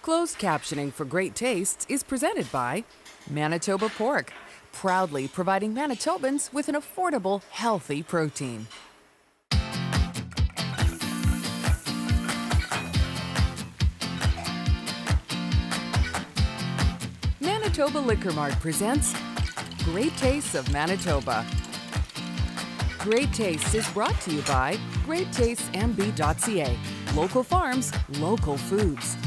Closed captioning for great tastes is presented by Manitoba Pork, proudly providing Manitobans with an affordable, healthy protein. Manitoba Liquor Mart presents Great Tastes of Manitoba. Great Tastes is brought to you by GreatTastesMB.ca. Local farms, local foods.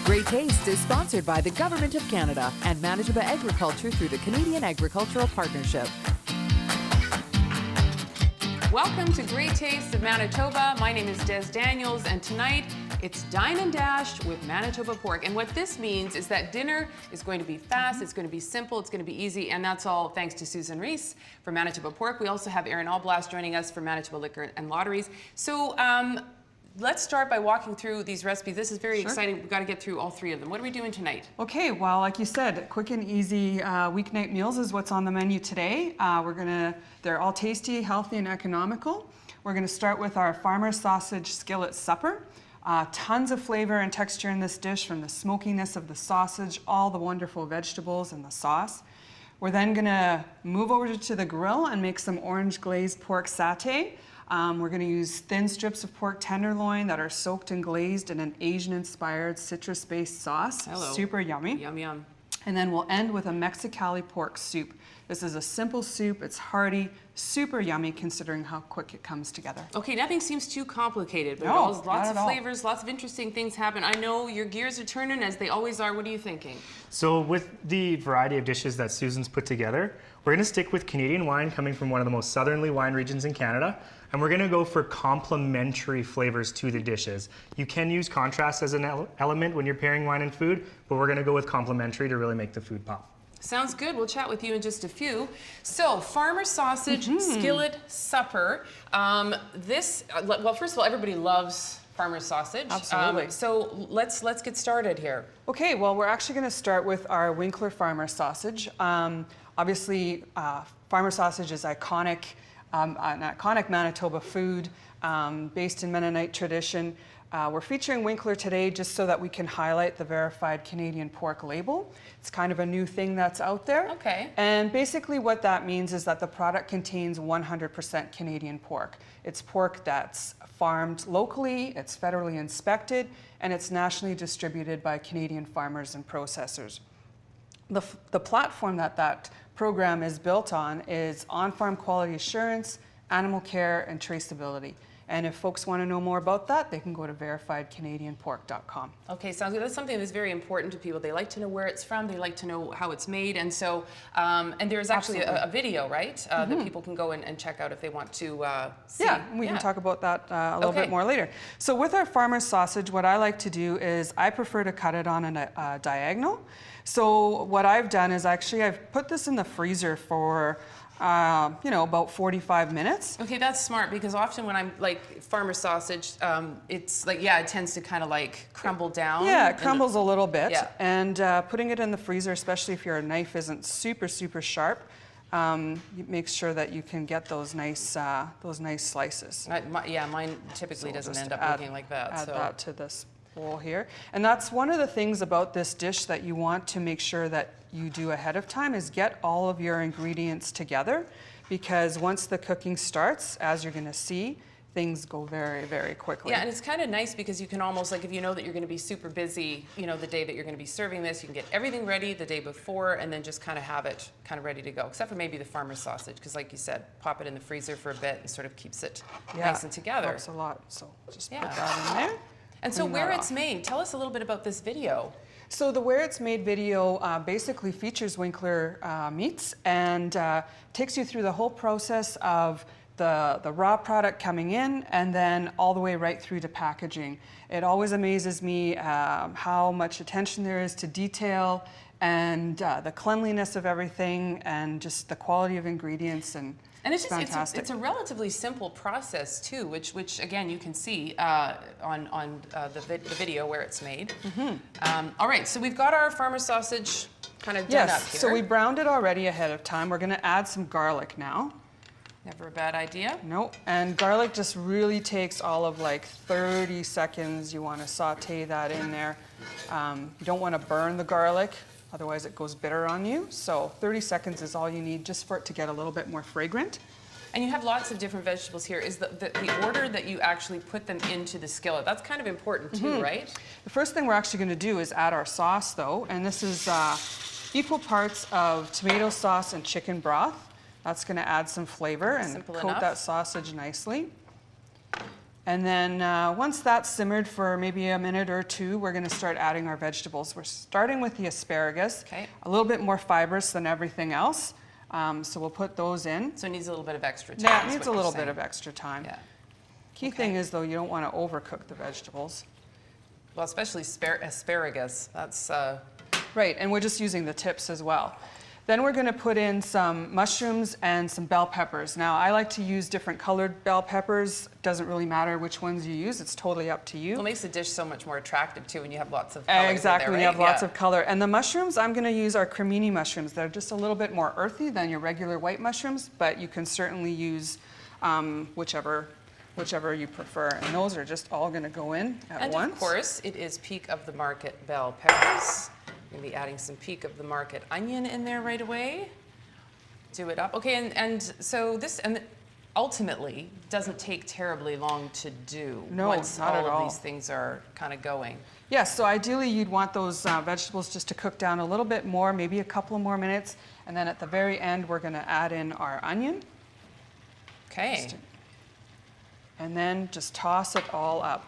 Great Taste is sponsored by the Government of Canada and Manitoba Agriculture through the Canadian Agricultural Partnership. Welcome to Great Tastes of Manitoba. My name is Des Daniels, and tonight it's Dine Dash with Manitoba Pork. And what this means is that dinner is going to be fast, it's going to be simple, it's going to be easy, and that's all thanks to Susan Reese from Manitoba Pork. We also have Aaron Allblast joining us from Manitoba Liquor and Lotteries. So let's start by walking through these recipes. This is very exciting. We've got to get through all three of them. What are we doing tonight? Okay, well, like you said, quick and easy weeknight meals is what's on the menu today. They're all tasty, healthy, and economical. We're gonna start with our farmer sausage skillet supper. Tons of flavor and texture in this dish, from the smokiness of the sausage, all the wonderful vegetables and the sauce. We're then gonna move over to the grill and make some orange glazed pork satay. We're going to use thin strips of pork tenderloin that are soaked and glazed in an Asian-inspired citrus-based sauce. Hello. Super yummy. Yum, yum. And then we'll end with a Mexicali pork soup. This is a simple soup. It's hearty, super yummy considering how quick it comes together. Okay, nothing seems too complicated, but No, lots of not at flavors, lots of interesting things happen. I know your gears are turning as they always are. What are you thinking? So with the variety of dishes that Susan's put together, we're going to stick with Canadian wine coming from one of the most southerly wine regions in Canada, and we're going to go for complementary flavors to the dishes. You can use contrast as an element when you're pairing wine and food, but we're going to go with complementary to really make the food pop. Sounds good. We'll chat with you in just a few. So, farmer sausage skillet supper. Well, first of all, everybody loves farmer sausage. Absolutely. So let's get started here. Okay, well, we're actually going to start with our Winkler farmer sausage. Obviously, farmer sausage is an iconic Manitoba food based in Mennonite tradition. We're featuring Winkler today just so that we can highlight the verified Canadian pork label. It's kind of a new thing that's out there. Okay. And basically what that means is that the product contains 100% Canadian pork. It's pork that's farmed locally, it's federally inspected, and it's nationally distributed by Canadian farmers and processors. The platform that program is built on is on-farm quality assurance, animal care, and traceability. And if folks want to know more about that, they can go to verifiedcanadianpork.com. Okay, sounds good. That's something that's very important to people. They like to know where it's from. They like to know how it's made. And so, and there's actually a video, right, that people can go and check out if they want to see. Yeah, we can talk about that a little bit more later. So with our farmer's sausage, what I like to do is I prefer to cut it on a diagonal. So what I've done is actually I've put this in the freezer for about 45 minutes. Okay, that's smart, because often when I'm like farmer sausage, it's like, it tends to kind of like crumble down. Yeah, it crumbles a little bit. Yeah. And putting it in the freezer, especially if your knife isn't super sharp, make sure that you can get those nice slices. Mine typically doesn't end up looking like that. Add that to this bowl here. And that's one of the things about this dish that you want to make sure that you do ahead of time, is get all of your ingredients together, because once the cooking starts, as you're going to see, things go very, very quickly. Yeah, and it's kind of nice because you can almost, like, if you know that you're going to be super busy, the day that you're going to be serving this, you can get everything ready the day before and then just kind of have it kind of ready to go, except for maybe the farmer's sausage, because like you said, pop it in the freezer for a bit and sort of keeps it nice and together. Helps a lot. So just put that in there. And so where it's made, tell us a little bit about this video. So the Where It's Made video basically features Winkler meats and takes you through the whole process of the raw product coming in and then all the way right through to packaging. It always amazes me how much attention there is to detail and the cleanliness of everything and just the quality of ingredients. And it's fantastic. It's a relatively simple process too, which again you can see on the video where it's made. All right, so we've got our farmer sausage kind of done up here. So we browned it already ahead of time. We're going to add some garlic now. Never a bad idea. Nope. And garlic just really takes all of like 30 seconds. You want to saute that in there. You don't want to burn the garlic, otherwise it goes bitter on you. So 30 seconds is all you need just for it to get a little bit more fragrant. And you have lots of different vegetables here. Is the order that you actually put them into the skillet, that's kind of important too, right? The first thing we're actually going to do is add our sauce though, and this is equal parts of tomato sauce and chicken broth. That's going to add some flavor and Simple coat enough. that sausage nicely. And then once that's simmered for maybe a minute or two, we're going to start adding our vegetables. We're starting with the asparagus, Okay. a little bit more fibrous than everything else. So we'll put those in. So it needs a little bit of extra time. Yeah, it is needs a what you're little bit saying. of extra time. Yeah. Key thing is though, you don't want to overcook the vegetables. Well, especially asparagus. That's Right, and we're just using the tips as well. Then we're going to put in some mushrooms and some bell peppers. Now, I like to use different colored bell peppers. Doesn't really matter which ones you use. It's totally up to you. Well, it makes the dish so much more attractive too when you have lots of colors Exactly, in there, when you have right? lots of color. And the mushrooms, I'm going to use our cremini mushrooms. They're just a little bit more earthy than your regular white mushrooms, but you can certainly use whichever you prefer. And those are just all going to go in at once. And of course, it is peak of the market bell peppers. I'm going to be adding some peak of the market onion in there right away. Do it up. Okay, and so this ultimately doesn't take terribly long to do No, once not at all of all. these things are kind of going. Yes, so ideally you'd want those vegetables just to cook down a little bit more, maybe a couple more minutes. And then at the very end, we're going to add in our onion. Okay. And then just toss it all up.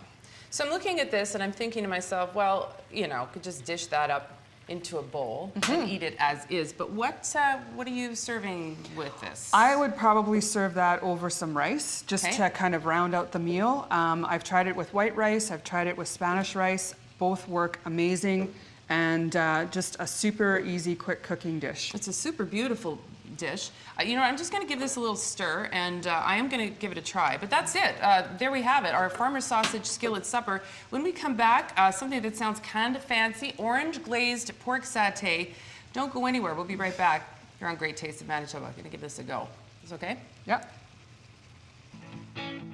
So I'm looking at this and I'm thinking to myself, well, you know, could just dish that up into a bowl and eat it as is. But what are you serving with this? I would probably serve that over some rice, just Okay. to kind of round out the meal. I've tried it with white rice, I've tried it with Spanish rice. Both work amazing, and just a super easy, quick cooking dish. It's a super beautiful dish. You know, I'm just going to give this a little stir, and I am going to give it a try. But that's it. There we have it, our farmer sausage skillet supper. When we come back, something that sounds kind of fancy, orange glazed pork satay. Don't go anywhere. We'll be right back. You're on Great Taste of Manitoba. I'm going to give this a go. Is it okay? Yep.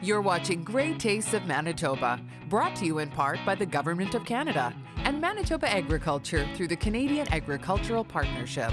You're watching Great Tastes of Manitoba, brought to you in part by the Government of Canada and Manitoba Agriculture through the Canadian Agricultural Partnership.